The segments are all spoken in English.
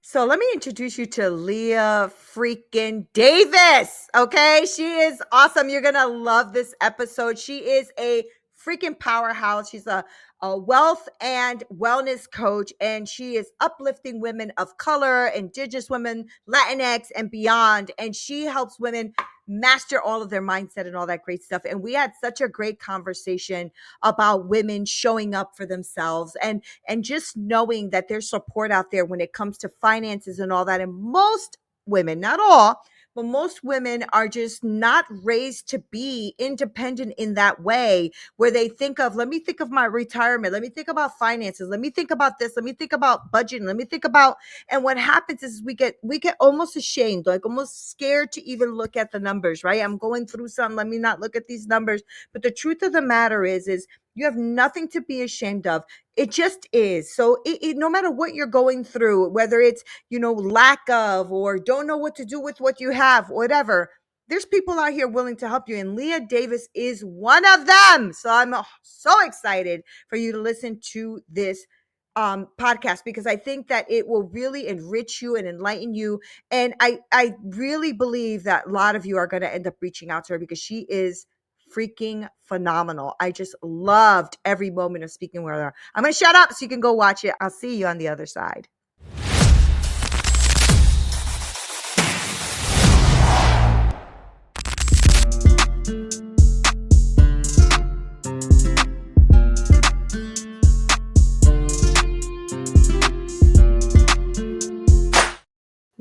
So let me introduce you to Leah freaking Davis. Okay. She is awesome. You're going to love this episode. She is a freaking powerhouse. She's a wealth and wellness coach, and she is uplifting women of color, indigenous women, Latinx, and beyond. And she helps women master all of their mindset and all that great stuff. And we had such a great conversation about women showing up for themselves and just knowing that there's support out there when it comes to finances and all that. And most women, not all, but most women are just not raised to be independent in that way, where they think of, let me think of my retirement, let me think about finances, let me think about this, let me think about budgeting, let me think about. And what happens is we get almost ashamed, like almost scared to even look at the numbers, right? I'm going through something, let me not look at these numbers. But the truth of the matter is you have nothing to be ashamed of. It just is. So no matter what you're going through, whether it's, lack of, or don't know what to do with what you have, whatever, there's people out here willing to help you. And Leah Davis is one of them. So I'm so excited for you to listen to this podcast, because I think that it will really enrich you and enlighten you. And I really believe that a lot of you are going to end up reaching out to her, because she is freaking phenomenal. I just loved every moment of speaking with her. I'm going to shut up so you can go watch it. I'll see you on the other side.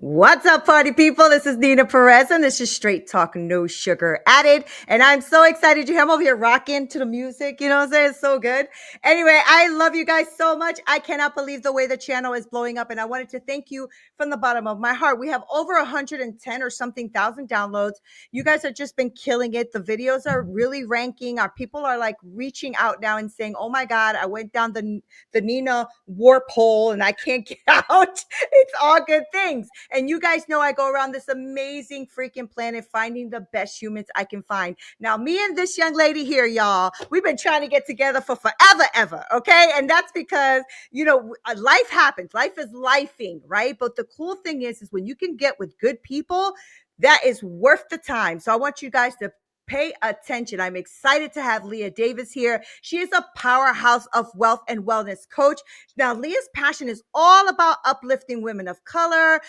What's up, party people? This is Neena Perez, and this is Straight Talk, No Sugar Added. And I'm so excited to hear. I'm over here rocking to the music. You know what I'm saying? It's so good. Anyway, I love you guys so much. I cannot believe the way the channel is blowing up. And I wanted to thank you from the bottom of my heart. We have over 110 or something thousand downloads. You guys have just been killing it. The videos are really ranking. Our people are like reaching out now and saying, oh my God, I went down the Neena warp hole and I can't get out. It's all good things. And you guys know I go around this amazing freaking planet finding the best humans I can find. Now, me and this young lady here, y'all, we've been trying to get together for forever, ever. Okay. And that's because, life happens. Life is lifing, right? But the cool thing is when you can get with good people, that is worth the time. So I want you guys to pay attention. I'm excited to have Leah Davis here. She is a powerhouse of wealth and wellness coach. Now, Leah's passion is all about uplifting women of color,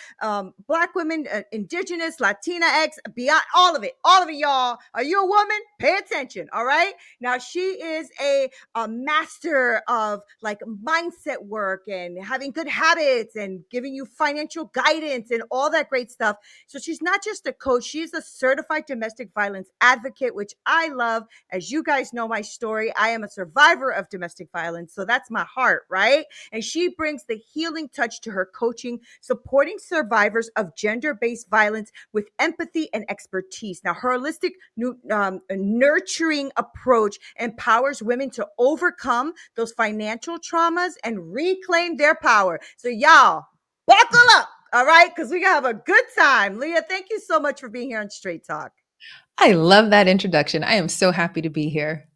Black women, indigenous, Latina X, beyond, all of it, y'all. Are you a woman? Pay attention. All right. Now, she is a master of like mindset work and having good habits and giving you financial guidance and all that great stuff. So she's not just a coach, she's a certified domestic violence advocate, which I love. As you guys know my story, I am a survivor of domestic violence. So that's my heart, right? And she brings the healing touch to her coaching, supporting survivors of gender-based violence with empathy and expertise. Now, her holistic nurturing approach empowers women to overcome those financial traumas and reclaim their power. So y'all, buckle up, all right? Because we're going to have a good time. Leah, thank you so much for being here on Straight Talk. I love that introduction. I am so happy to be here.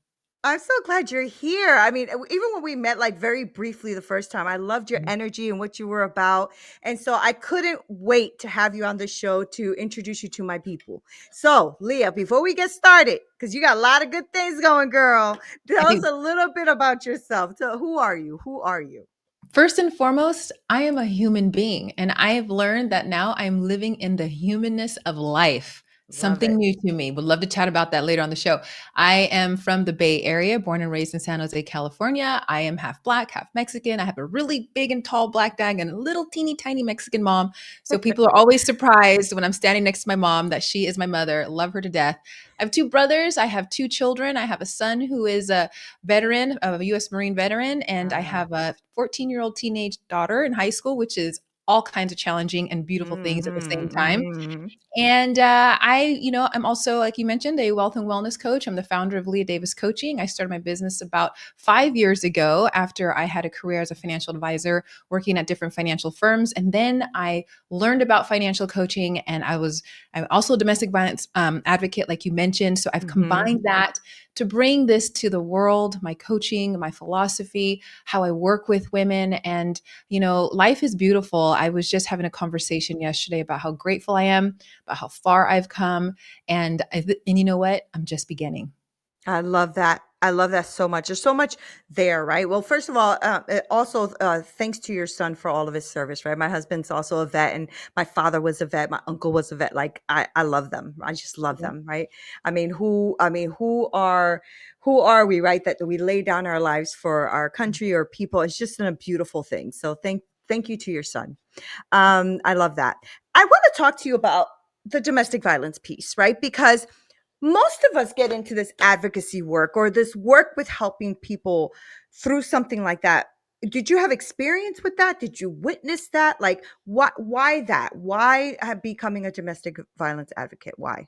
I'm so glad you're here. I mean, even when we met like very briefly the first time, I loved your energy and what you were about. And so I couldn't wait to have you on the show to introduce you to my people. So, Leah, before we get started, because you got a lot of good things going, girl, tell us a little bit about yourself. So, who are you? Who are you? First and foremost, I am a human being, and I have learned that now I'm living in the humanness of life. Love Something it. new to me. Would love to chat about that later on the show. I am from the Bay Area, born and raised in San Jose, California. I am half Black, half Mexican. I have a really big and tall Black dad and a little teeny tiny Mexican mom. So people are always surprised when I'm standing next to my mom that she is my mother. Love her to death. I have two brothers. I have two children. I have a son who is a veteran, a U.S. Marine veteran, and I Wow. have a 14-year-old teenage daughter in high school, which is all kinds of challenging and beautiful things at the same time. Mm-hmm. And I'm also, like you mentioned, a wealth and wellness coach. I'm the founder of Leah Davis Coaching. I started my business about 5 years ago after I had a career as a financial advisor working at different financial firms. And then I learned about financial coaching, and I'm also a domestic violence advocate, like you mentioned. So I've Mm-hmm. combined that to bring this to the world, my coaching, my philosophy, how I work with women. And life is beautiful. I was just having a conversation yesterday about how grateful I am, about how far I've come, and you know what? I'm just beginning. I love that. I love that so much. There's so much there, right? Well, first of all, also thanks to your son for all of his service, right? My husband's also a vet, and my father was a vet. My uncle was a vet. Like I love them. I just love Yeah. them, right? Who are we, right? That we lay down our lives for our country or people. It's just a beautiful thing. So thank you to your son. I love that. I want to talk to you about the domestic violence piece, right? Because most of us get into this advocacy work or this work with helping people through something like that. Did you have experience with that? Did you witness that? Like, why that? Why becoming a domestic violence advocate? Why?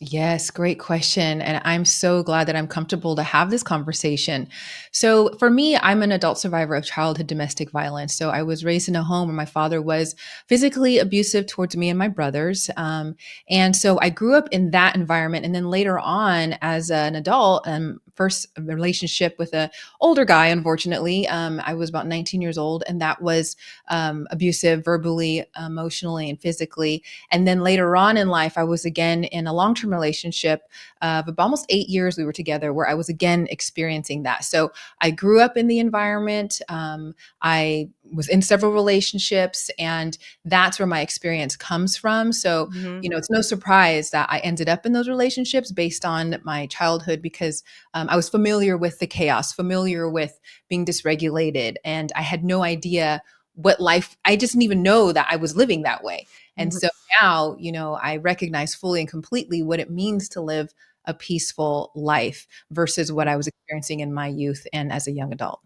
Yes, great question. And I'm so glad that I'm comfortable to have this conversation. So, for me, I'm an adult survivor of childhood domestic violence. So, I was raised in a home where my father was physically abusive towards me and my brothers. And so, I grew up in that environment. And then later on, as an adult, first relationship with a older guy, unfortunately, I was about 19 years old, and that was abusive verbally, emotionally, and physically. And then later on in life, I was again in a long term relationship of about almost 8 years we were together, where I was again experiencing that. So I grew up in the environment. I was in several relationships, and that's where my experience comes from. So, Hmm. it's no surprise that I ended up in those relationships based on my childhood because I was familiar with the chaos, familiar with being dysregulated, and I had no idea what life, I just didn't even know that I was living that way. And so now, I recognize fully and completely what it means to live a peaceful life versus what I was experiencing in my youth and as a young adult.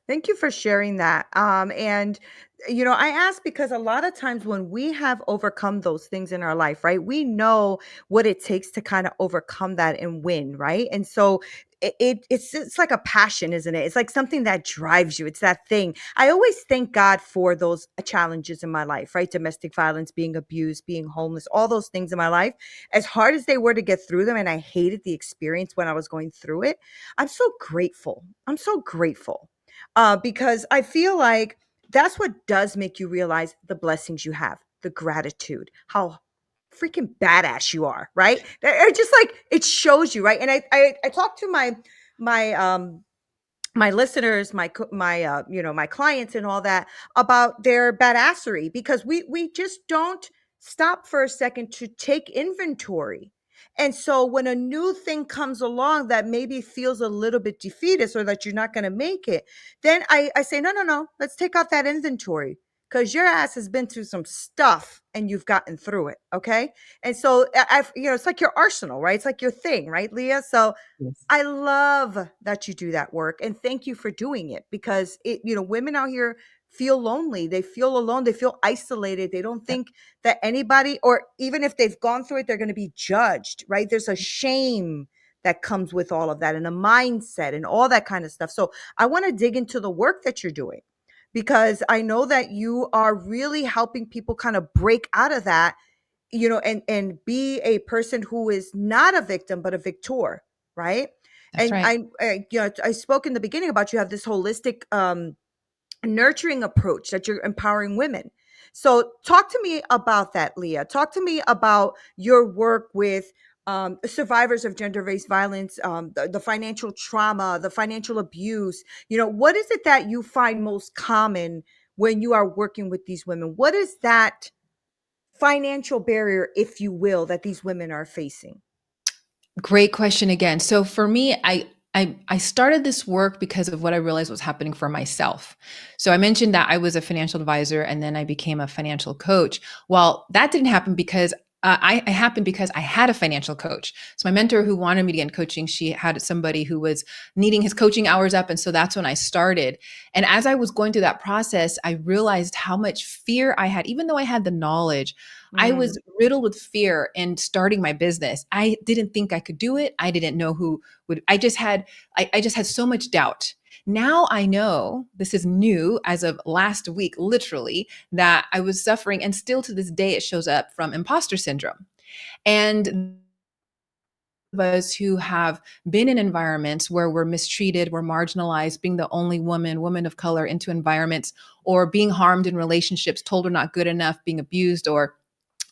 Thank you for sharing that. And I ask because a lot of times when we have overcome those things in our life, right, we know what it takes to kind of overcome that and win, right? And so it's like a passion, isn't it? It's like something that drives you. It's that thing. I always thank God for those challenges in my life, right? Domestic violence, being abused, being homeless, all those things in my life. As hard as they were to get through them, and I hated the experience when I was going through it, I'm so grateful. I'm so grateful because I feel like that's what does make you realize the blessings you have, the gratitude, how freaking badass you are, right? It just like it shows you, right? And I talk to my my listeners, my clients and all that about their badassery because we just don't stop for a second to take inventory. And so when a new thing comes along that maybe feels a little bit defeatist or that you're not going to make it, then I say, no, no, no, let's take out that inventory because your ass has been through some stuff and you've gotten through it. Okay. And so it's like your arsenal, right? It's like your thing, right, Leah? So Yes. I love that you do that work and thank you for doing it because women out here feel lonely. They feel alone. They feel isolated. They don't Yep. think that anybody, or even if they've gone through it, they're going to be judged, right? There's a shame that comes with all of that and a mindset and all that kind of stuff. So I want to dig into the work that you're doing because I know that you are really helping people kind of break out of that, and be a person who is not a victim but a victor, right? That's And right. I spoke in the beginning about you have this holistic nurturing approach that you're empowering women. So talk to me about that, Leah. Talk to me about your work with survivors of gender-based violence, the financial trauma, the financial abuse. What is it that you find most common when you are working with these women? What is that financial barrier, if you will, that these women are facing? Great question again. So for me, I started this work because of what I realized was happening for myself. So I mentioned that I was a financial advisor and then I became a financial coach. Well, that didn't happen because I it happened because I had a financial coach. So my mentor who wanted me to get in coaching, she had somebody who was needing his coaching hours up, and so that's when I started. And as I was going through that process, I realized how much fear I had, even though I had the knowledge. I Mm. was riddled with fear in starting my business. I didn't think I could do it. I didn't know who would. I just had so much doubt. Now I know this is new as of last week, literally, that I was suffering, and still to this day, it shows up from imposter syndrome. And us who have been in environments where we're mistreated, we're marginalized, being the only woman of color into environments, or being harmed in relationships, told we're not good enough, being abused, or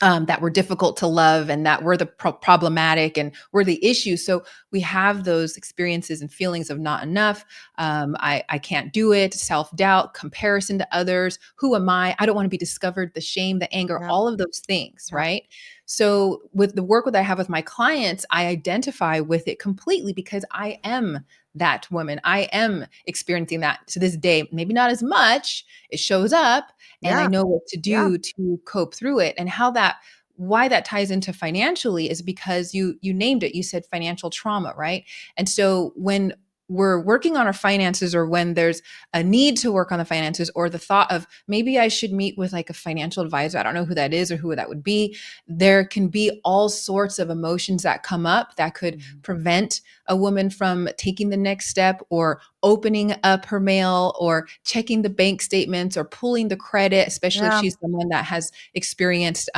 that we're difficult to love, and that we're the problematic and we're the issue. So we have those experiences and feelings of not enough. I can't do it, self doubt, comparison to others. Who am I? I don't want to be discovered, the shame, the anger, Yeah. all of those things, Yeah. right? So with the work that I have with my clients, I identify with it completely because I am that woman. I am experiencing that to this day, maybe not as much. It shows up, and I Yeah. know what to Yeah. do to cope through it. And how that why that ties into financially is because you named it. You said financial trauma, right? And so when we're working on our finances, or when there's a need to work on the finances, or the thought of maybe I should meet with like a financial advisor, I don't know who that is or who that would be, there can be all sorts of emotions that come up that could Mhm. prevent a woman from taking the next step, or opening up her mail, or checking the bank statements, or pulling the credit, especially if Yeah. she's someone that has experienced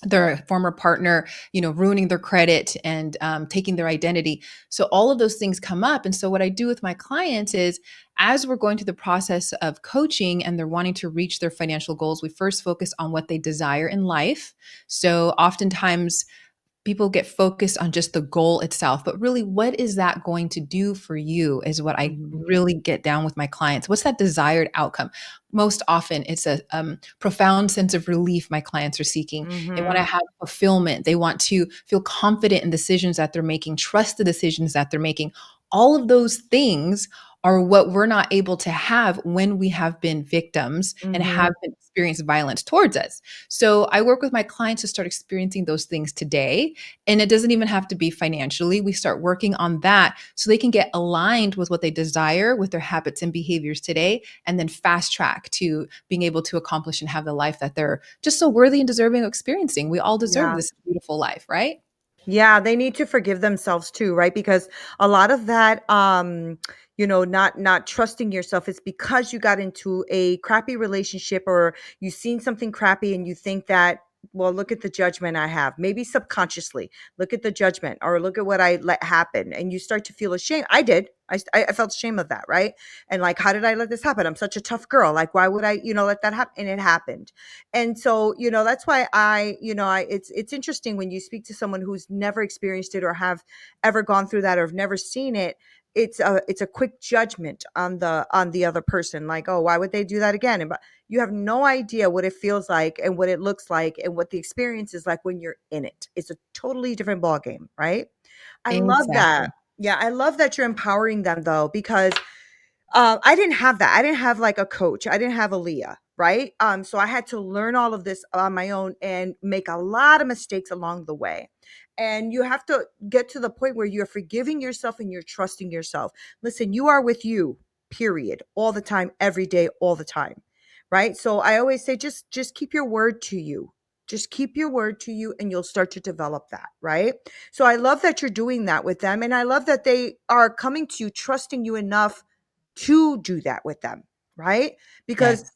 their former partner, ruining their credit, and taking their identity. So all of those things come up. And so what I do with my clients is, as we're going through the process of coaching and they're wanting to reach their financial goals, we first focus on what they desire in life. So oftentimes people get focused on just the goal itself, but really, what is that going to do for you is what I Mhm. really get down with my clients. What's that desired outcome? Most often it's a profound sense of relief my clients are seeking. They want to Mhm. have fulfillment. They want to feel confident in decisions that they're making, trust the decisions that they're making. All of those things are what we're not able to have when we have been victims and have Mhm. been experienced violence towards us. So I work with my clients to start experiencing those things today. And it doesn't even have to be financially. We start working on that so they can get aligned with what they desire with their habits and behaviors today, and then fast track to being able to accomplish and have the life that they're just so worthy and deserving of experiencing. We all deserve Yeah. this beautiful life, right? Yeah, they need to forgive themselves too, right? Because a lot of that, not trusting yourself is because you got into a crappy relationship, or you've seen something crappy and you think that, well, look at the judgment I have. Maybe subconsciously, look at the judgment, or look at what I let happen, and you start to feel ashamed. I did. I felt shame of that, right? And like, how did I let this happen? I'm such a tough girl. Like, why would I, let that happen? And it happened. And so, that's why it's interesting when you speak to someone who's never experienced it, or have ever gone through that, or have never seen it. It's a quick judgment on the other person, like, oh, why would they do that again? And but you have no idea what it feels like, and what it looks like, and what the experience is like when you're in it. It's a totally different ball game, right? I love that. Exactly. Yeah, I love that you're empowering them though, because I didn't have that. I didn't have like a coach. I didn't have a Leah, right? So I had to learn all of this on my own and make a lot of mistakes along the way. And you have to get to the point where you're forgiving yourself and you're trusting yourself. Listen, you are with you, period, all the time, every day, all the time. Right? So I always say, just keep your word to you. Just keep your word to you, and you'll start to develop that, right? So I love that you're doing that with them, and I love that they are coming to you, trusting you enough to do that with them, right? Because Yes.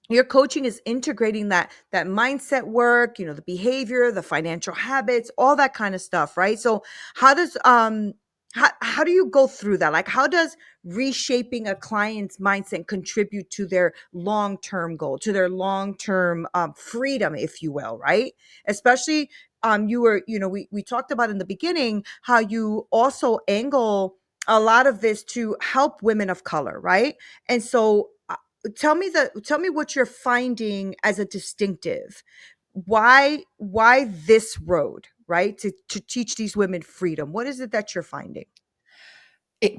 your coaching is integrating that mindset work, the behavior, the financial habits, all that kind of stuff, right? So how does how do you go through that? Like, how does reshaping a client's mindset contribute to their long-term goal, to their long-term freedom, if you will, right? Especially you were, we talked about in the beginning how you also angle a lot of this to help women of color, right? And so tell me what you're finding as a distinctive. Why this road, right? To teach these women freedom. What is it that you're finding?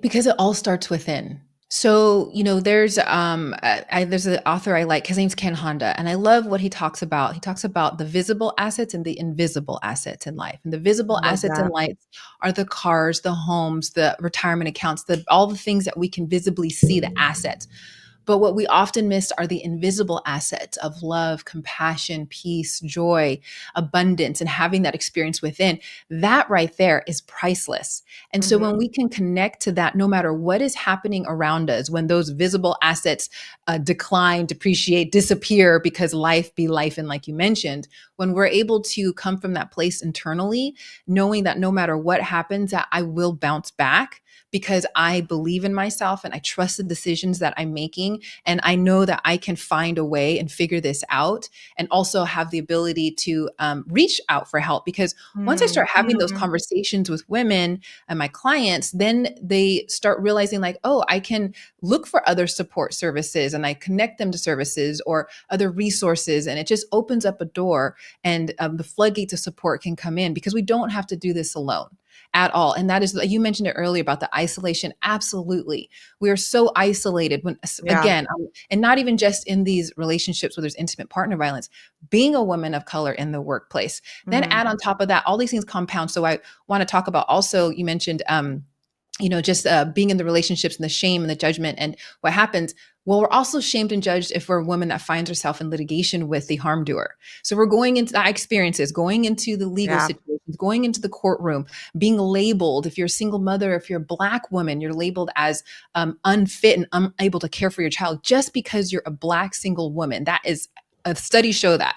Because it all starts within. So, there's there's an author I like. His name's Ken Honda, and I love what he talks about. He talks about the visible assets and the invisible assets in life. And the I visible love assets in that. life are the cars, the homes, the retirement accounts, all the things that we can visibly see, the assets. But what we often miss are the invisible assets of love, compassion, peace, joy, abundance, and having that experience within. That right there is priceless. And so Mhm. when we can connect to that, no matter what is happening around us, when those visible assets decline, depreciate, disappear because life be life, and like you mentioned, when we're able to come from that place internally, knowing that no matter what happens, that I will bounce back because I believe in myself and I trust the decisions that I'm making. And I know that I can find a way and figure this out, and also have the ability to reach out for help. Because once I Mm, start having those mhm, conversations with women and my clients, then they start realizing, like, oh, I can look for other support services and I connect them to services or other resources. And it just opens up a door, and the floodgates of support can come in because we don't have to do this alone at all. And that is, you mentioned it earlier about the isolation. Absolutely. We are so isolated when, yeah, again, and not even just in these relationships where there's intimate partner violence, being a woman of color in the workplace. Then mhm, add on top of that, all these things compound. So I want to talk about also, you mentioned, just being in the relationships and the shame and the judgment and what happens. Well, we're also shamed and judged if we're a woman that finds herself in litigation with the harm doer. So we're going into our experiences, going into the legal yeah, situations, going into the courtroom, being labeled. If you're a single mother, if you're a Black woman, you're labeled as unfit and unable to care for your child just because you're a Black single woman. That is, studies show that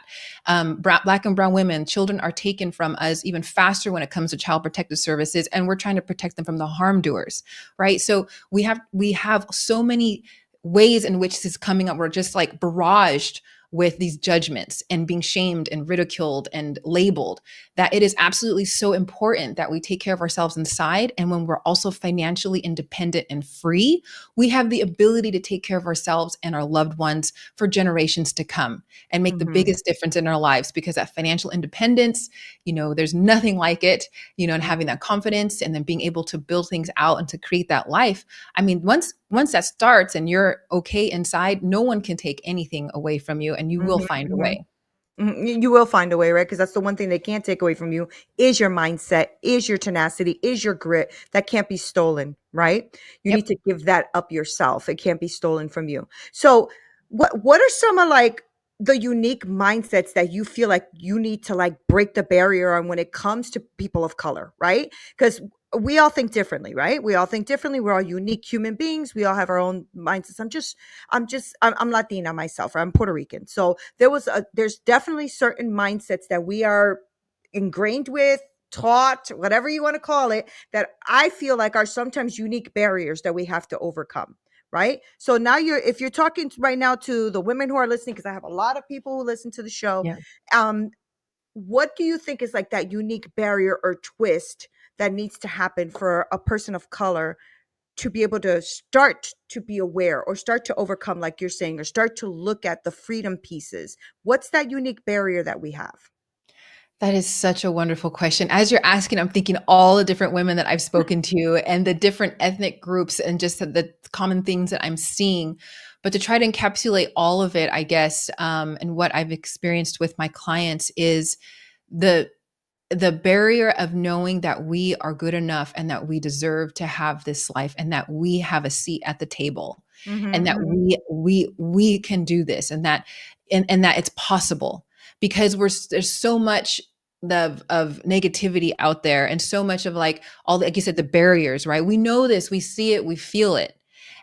Black and brown women, children are taken from us even faster when it comes to child protective services, and we're trying to protect them from the harm doers, right? So we have so many ways in which this is coming up. We're just like barraged with these judgments and being shamed and ridiculed and labeled, that it is absolutely so important that we take care of ourselves inside. And when we're also financially independent and free, we have the ability to take care of ourselves and our loved ones for generations to come and make the mhm, biggest difference in our lives. Because that financial independence, there's nothing like it, and mhm, having that confidence and then being able to build things out and to create that life. I mean, once that starts and you're okay inside, no one can take anything away from you, and you will mhm, find a mhm. way. You will find a way, right? Because that's the one thing they can't take away from you is your mindset, is your tenacity, is your grit. That can't be stolen, right? You need Yep. to give that up yourself. It can't be stolen from you. So, what are some of like the unique mindsets that you feel like you need to like break the barrier on when it comes to people of color, right? Because we all think differently, right? We all think differently. We're all unique human beings. We all have our own mindsets. I'm Latina myself. I'm Puerto Rican. So there's definitely certain mindsets that we are ingrained with, taught, whatever you want to call it, that I feel like are sometimes unique barriers that we have to overcome. Right. So now if you're talking right now to the women who are listening, because I have a lot of people who listen to the show, Yeah. um, what do you think is like that unique barrier or twist that needs to happen for a person of color to be able to start to be aware or start to overcome, like you're saying, or start to look at the freedom pieces? What's that unique barrier that we have? That is such a wonderful question. As you're asking, I'm thinking all the different women that I've spoken to and the different ethnic groups and just the common things that I'm seeing. But to try to encapsulate all of it, I guess, and what I've experienced with my clients is the the barrier of knowing that we are good enough and that we deserve to have this life and that we have a seat at the table Mhm, and that mhm, we can do this, and that it's possible. Because there's so much of negativity out there, and so much of, like, all like you said, the barriers, right? We know this, we see it, we feel it.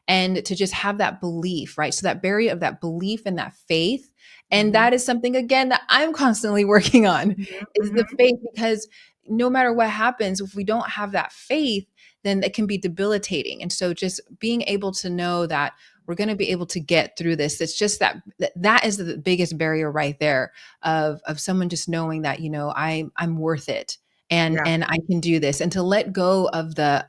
And to just have that belief, right? So that barrier of that belief and that faith, and mhm, that is something, again, that I'm constantly working on, mhm, is the mhm. faith. Because no matter what happens, if we don't have that faith, then it can be debilitating. And so just being able to know that we're going to be able to get through this, it's just that is the biggest barrier right there, of someone just knowing that, I'm worth it, Yeah, and I can do this, and to let go of the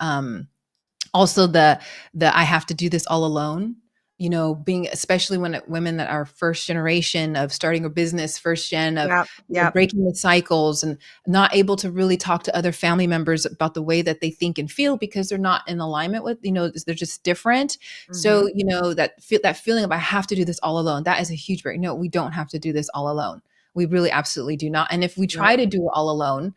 also the I have to do this all alone. Being, especially when women that are first generation of starting a business, first gen of, yeah, yeah. breaking the cycles, and not able to really talk to other family members about the way that they think and feel, because they're not in alignment with, they're just different. So, Mhm. that feeling of I have to do this all alone, that is a huge barrier. No, we don't have to do this all alone. We really absolutely do not. And if we No, try to do it all alone,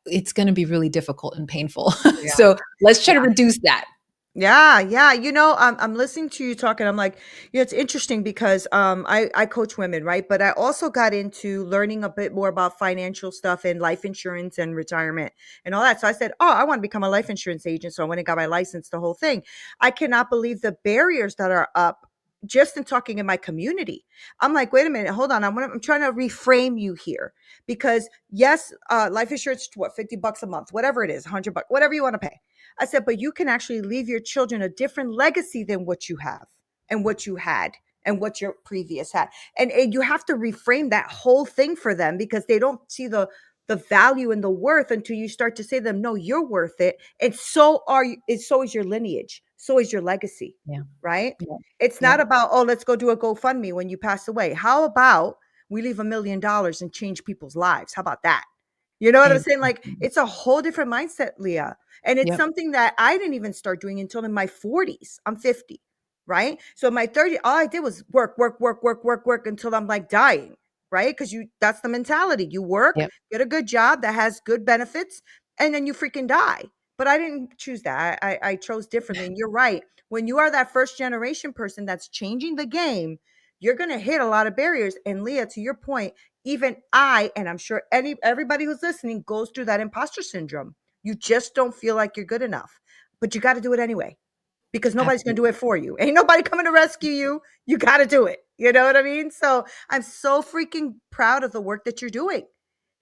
it's going to be really difficult and painful. yeah, So let's try to yeah. reduce that. Yeah, yeah. I'm listening to you talking. I'm like, it's interesting because I coach women, right? But I also got into learning a bit more about financial stuff and life insurance and retirement and all that. So I said, oh, I want to become a life insurance agent. So I went and got my license, the whole thing. I cannot believe the barriers that are up just in talking in my community. I'm like, wait a minute, hold on. I'm trying to reframe you here because yes, life insurance, what, $50 a month, whatever it is, $100, whatever you want to pay. I said, but you can actually leave your children a different legacy than what you have and what you had and what your previous had. And you have to reframe that whole thing for them because they don't see the value and the worth until you start to say to them, no, you're worth it. And so are you, so is your lineage, so is your legacy, Yeah. right? Yeah. It's not Yep. about, oh, let's go do a GoFundMe when you pass away. How about we leave $1 million and change people's lives? How about that? You know what I'm saying? Like, Exactly. it's a whole different mindset, Leah. And it's Yep. something that I didn't even start doing until in my 40s. I'm 50, right? So in my 30s, all I did was work, work, work, work, work, work until I'm like dying, right? Because that's the mentality. You work, Yep. get a good job that has good benefits, and then you freaking die. But I didn't choose that. I chose differently. And you're right. When you are that first generation person that's changing the game, you're gonna hit a lot of barriers. And Leah, to your point, even I, and I'm sure everybody who's listening goes through that imposter syndrome. You just don't feel like you're good enough, but you got to do it anyway because nobody's going to do Absolutely. it for you. Ain't nobody coming to rescue you. You got to do it. You know what I mean? So I'm so freaking proud of the work that you're doing.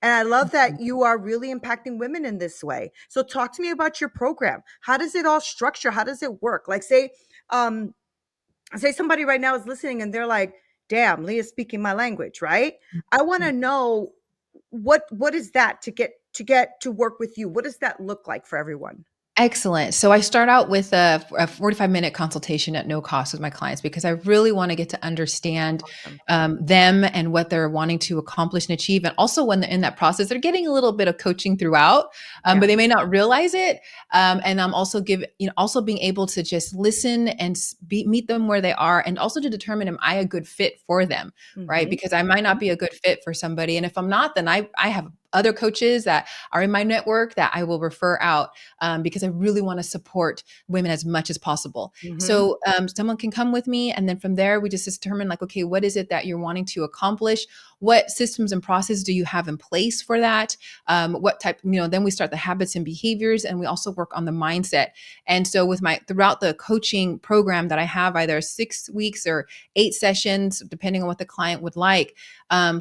And I love that you are really impacting women in this way. So talk to me about your program. How does it all structure? How does it work? Like um, say somebody right now is listening and they're like, damn, Leah's speaking my language, right? I want to know what is that to get to work with you? What does that look like for everyone? Excellent. So I start out with a 45-minute consultation at no cost with my clients because I really want to get to understand Awesome. them and what they're wanting to accomplish and achieve. And also, when they're in that process, they're getting a little bit of coaching throughout, but Yeah. they may not realize it. And I'm also also being able to just listen and meet them where they are, and also to determine, am I a good fit for them, right? Mhm. Because I might not be a good fit for somebody, and if I'm not, then I have other coaches that are in my network that I will refer out, because I really want to support women as much as possible. Mhm. So someone can come with me, and then from there, we just determine like, okay, what is it that you're wanting to accomplish? What systems and processes do you have in place for that? What type, then we start the habits and behaviors, and we also work on the mindset. And so with throughout the coaching program that I have, either 6 weeks or 8 sessions, depending on what the client would like,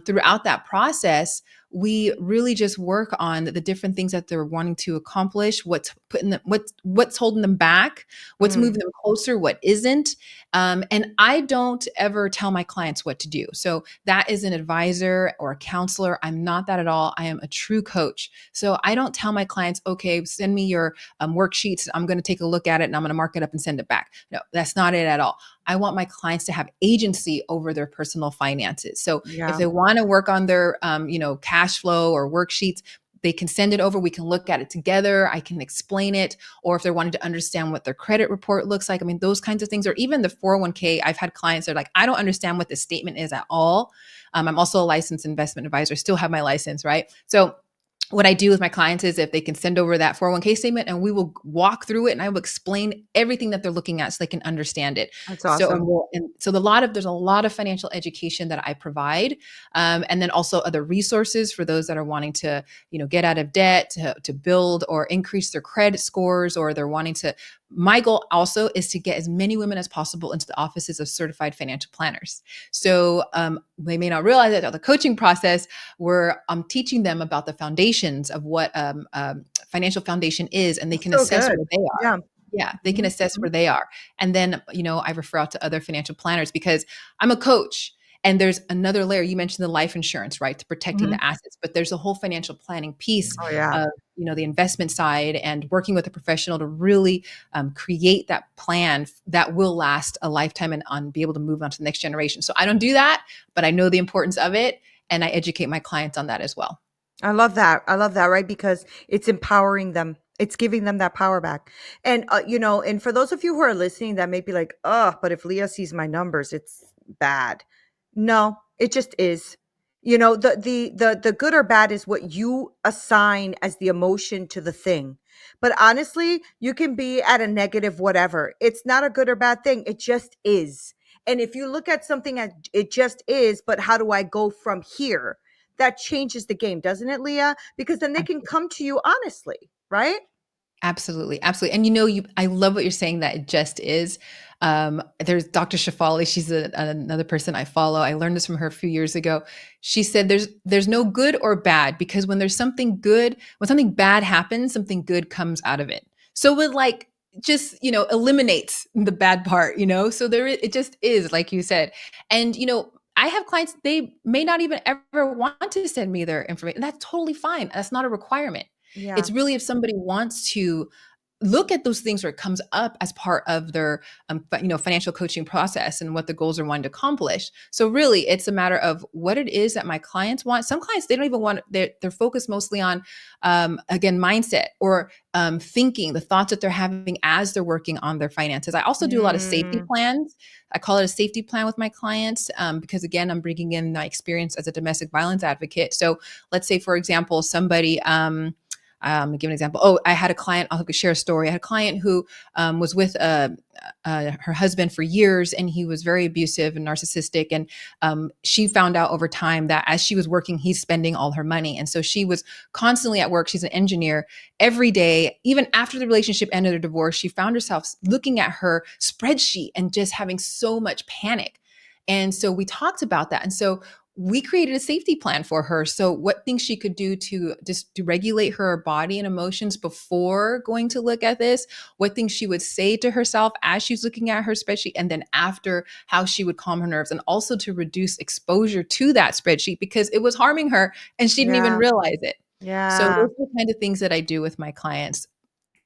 throughout that process, we really just work on the different things that they're wanting to accomplish, what's putting them, what's holding them back, what's Mm. moving them closer, what isn't. And I don't ever tell my clients what to do. So that is an advisor or a counselor. I'm not that at all. I am a true coach. So I don't tell my clients, okay, send me your worksheets. I'm going to take a look at it and I'm going to mark it up and send it back. No, that's not it at all. I want my clients to have agency over their personal finances. So if Yeah. they want to work on their, cash flow or worksheets, they can send it over. We can look at it together. I can explain it. Or if they're wanting to understand what their credit report looks like, I mean, those kinds of things, or even the 401k. I've had clients that are like, I don't understand what the statement is at all. I'm also a licensed investment advisor, still have my license, right? So what I do with my clients is if they can send over that 401k statement and we will walk through it and I will explain everything that they're looking at so they can understand it. That's So, awesome. there's a lot of financial education that I provide. And then also other resources for those that are wanting to, get out of debt, to build or increase their credit scores, or they're wanting to, my goal also is to get as many women as possible into the offices of certified financial planners. So they may not realize that the coaching process, where I'm teaching them about the foundations of what financial foundation is, and they That's can so assess good. where they are. Yeah. Yeah, they can Mhm. assess Mhm. where they are. And then, I refer out to other financial planners because I'm a coach. And there's another layer. You mentioned the life insurance, right? To protecting Mhm. the assets, but there's a whole financial planning piece Oh, yeah. of, the investment side and working with a professional to really create that plan that will last a lifetime and be able to move on to the next generation. So I don't do that, but I know the importance of it. And I educate my clients on that as well. I love that. I love that, right? Because it's empowering them. It's giving them that power back. And and for those of you who are listening that may be like, "Oh, but if Leah sees my numbers, it's bad." No, it just is. You know, the good or bad is what you assign as the emotion to the thing. But honestly, you can be at a negative whatever. It's not a good or bad thing. It just is. And if you look at something as it just is, but how do I go from here? That changes the game, doesn't it, Leah? Because then they can come to you honestly, right? Absolutely, absolutely. And I love what you're saying that it just is. There's Dr. Shafali. She's another person I follow. I learned this from her a few years ago. She said there's no good or bad, because when there's something good, when something bad happens, something good comes out of it. So it like just, eliminates the bad part, So it just is, like you said. And I have clients, they may not even ever want to send me their information. That's totally fine. That's not a requirement. Yeah. It's really if somebody wants to look at those things, or it comes up as part of their financial coaching process and what the goals are wanting to accomplish. So really it's a matter of what it is that my clients want. Some clients, they don't even want, they're focused mostly on again, mindset, or thinking, the thoughts that they're having as they're working on their finances. I also do a lot of safety Mm, plans. I call it a safety plan with my clients, because again, I'm bringing in my experience as a domestic violence advocate. So let's say, for example, somebody give an example. Oh, I had a client. I'll share a story. I had a client who was with her husband for years, and he was very abusive and narcissistic. And she found out over time that as she was working, he's spending all her money, and so she was constantly at work. She's an engineer. Every day, even after the relationship ended, or divorce, she found herself looking at her spreadsheet and just having so much panic. And so we talked about that. And so we created a safety plan for her. So what things she could do to just to regulate her body and emotions before going to look at this, what things she would say to herself as she's looking at her spreadsheet, and then after, how she would calm her nerves, and also to reduce exposure to that spreadsheet because it was harming her and she didn't even yeah. realize it. So Yeah. those are the kind of things that I do with my clients.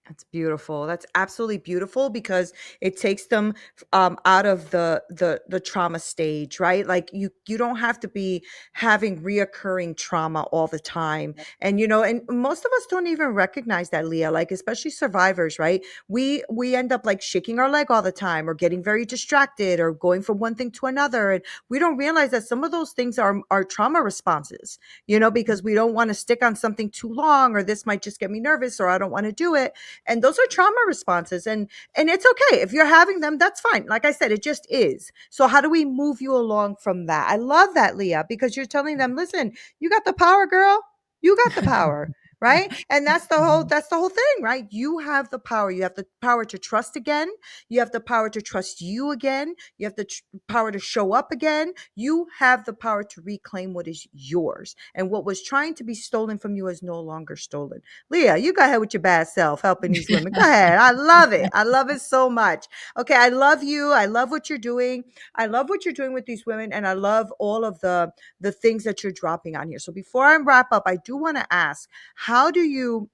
That's beautiful. That's absolutely beautiful because it takes them out of the trauma stage, right? Like you don't have to be having reoccurring trauma all the time, and and most of us don't even recognize that, Leah. Like especially survivors, right? We end up like shaking our leg all the time, or getting very distracted, or going from one thing to another, and we don't realize that some of those things are trauma responses. Because we don't want to stick on something too long, or this might just get me nervous, or I don't want to do it, and those are trauma responses, and it's okay if you're having them. That's fine. Like I said, it just is. So how do we move you along from that? I love that, Leah, because you're telling them, listen, you got the power, girl. You got the power, right? And that's the whole thing, right? You have the power. You have the power to trust again. You have the power to trust you again. You have the power to show up again. You have the power to reclaim what is yours, and what was trying to be stolen from you is no longer stolen. Leah, you go ahead with your bad self helping these women. Go ahead. I love it. I love it so much. Okay, I love you. I love what you're doing. I love what you're doing with these women, and I love all of the things that you're dropping on here. So before I wrap up, I do want to ask, how do you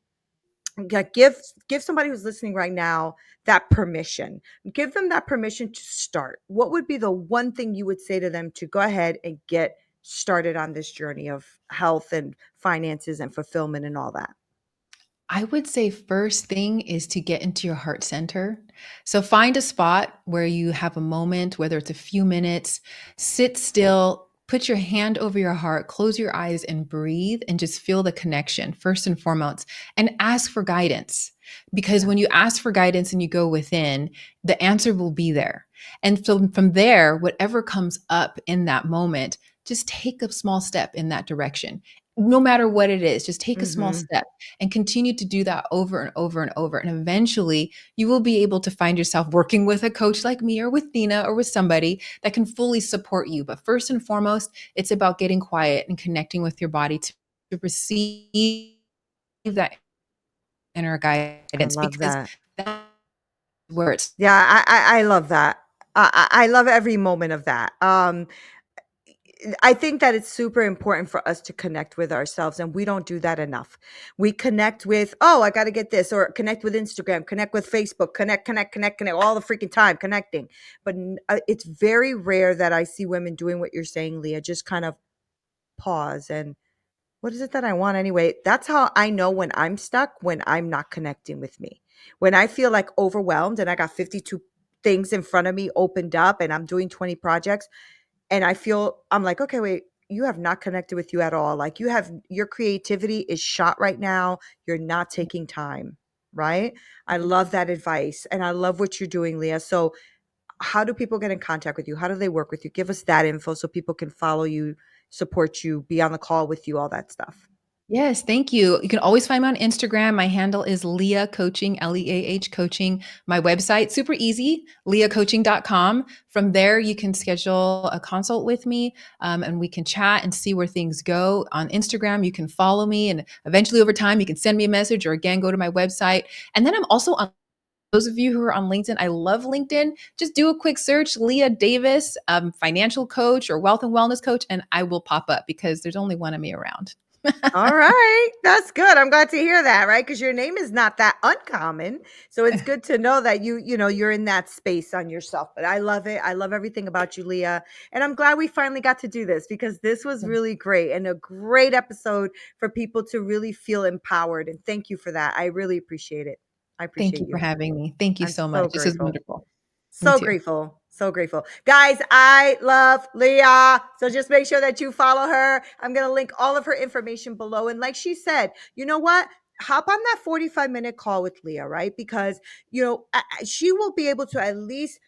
give somebody who's listening right now that permission? Give them that permission to start. What would be the one thing you would say to them to go ahead and get started on this journey of health and finances and fulfillment and all that? I would say first thing is to get into your heart center. So find a spot where you have a moment, whether it's a few minutes, sit still, put your hand over your heart, close your eyes and breathe and just feel the connection first and foremost, and ask for guidance. Because Yeah. when you ask for guidance and you go within, the answer will be there. And so from there, whatever comes up in that moment, just take a small step in that direction. No matter what it is, just take a small Mm-hmm. step and continue to do that over and over and over. And eventually you will be able to find yourself working with a coach like me, or with Neena, or with somebody that can fully support you. But first and foremost, it's about getting quiet and connecting with your body to receive that inner I guidance, love because that. that's where it's Yeah, I love that. I love every moment of that. I think that it's super important for us to connect with ourselves, and we don't do that enough. We connect with, oh, I got to get this, or connect with Instagram, connect with Facebook, connect all the freaking time connecting. But it's very rare that I see women doing what you're saying, Leah. Just kind of pause and, what is it that I want anyway? That's how I know when I'm stuck, when I'm not connecting with me. When I feel like overwhelmed and I got 52 things in front of me opened up and I'm doing 20 projects, and I'm like, okay, wait. you have not connected with you at all. Like you have, your creativity is shot right now. You're not taking time, right? I love that advice. And I love what you're doing, Leah. So how do people get in contact with you? How do they work with you? Give us that info so people can follow you, support you, be on the call with you, all that stuff. Yes, thank you. You can always find me on Instagram. My handle is Leah Coaching, Leah Coaching. My website, super easy, leahcoaching.com. From there, you can schedule a consult with me and we can chat and see where things go. On Instagram, you can follow me, and eventually over time, you can send me a message or again, go to my website. And then I'm also on those of you who are on LinkedIn. I love LinkedIn. Just do a quick search, Leah Davis, financial coach or wealth and wellness coach, and I will pop up because there's only one of me around. All right. That's good. I'm glad to hear that, right? Because your name is not that uncommon. So it's good to know that you're in that space on yourself. But I love it. I love everything about you, Leah. And I'm glad we finally got to do this because this was really great and a great episode for people to really feel empowered. And thank you for that. I really appreciate it. I Thank appreciate you for you. having me. Thank you I'm so so much. This is grateful. wonderful. Me So too. grateful. So grateful. Guys, I love Leah. So just make sure that you follow her. I'm going to link all of her information below. And like she said, you know what? Hop on that 45-minute call with Leah, right? Because, she will be able to at least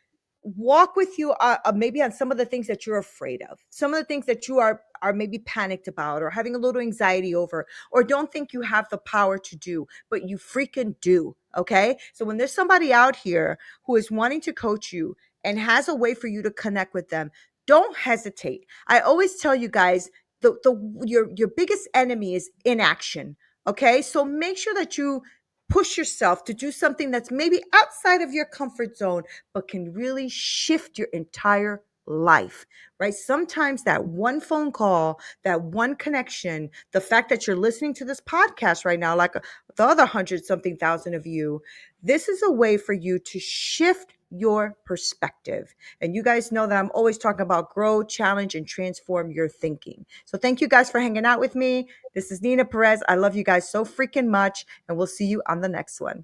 walk with you maybe on some of the things that you're afraid of, some of the things that you are maybe panicked about or having a little anxiety over or don't think you have the power to do, but you freaking do. Okay, so when there's somebody out here who is wanting to coach you and has a way for you to connect with them, don't hesitate. I always tell you guys, your biggest enemy is inaction. Okay, so make sure that you push yourself to do something that's maybe outside of your comfort zone but can really shift your entire life, right? Sometimes that one phone call, that one connection, the fact that you're listening to this podcast right now, like the other 100 something thousand of you, this is a way for you to shift your perspective. And you guys know that I'm always talking about grow, challenge, and transform your thinking. So thank you guys for hanging out with me. This is Neena Perez. I love you guys so freaking much, and we'll see you on the next one.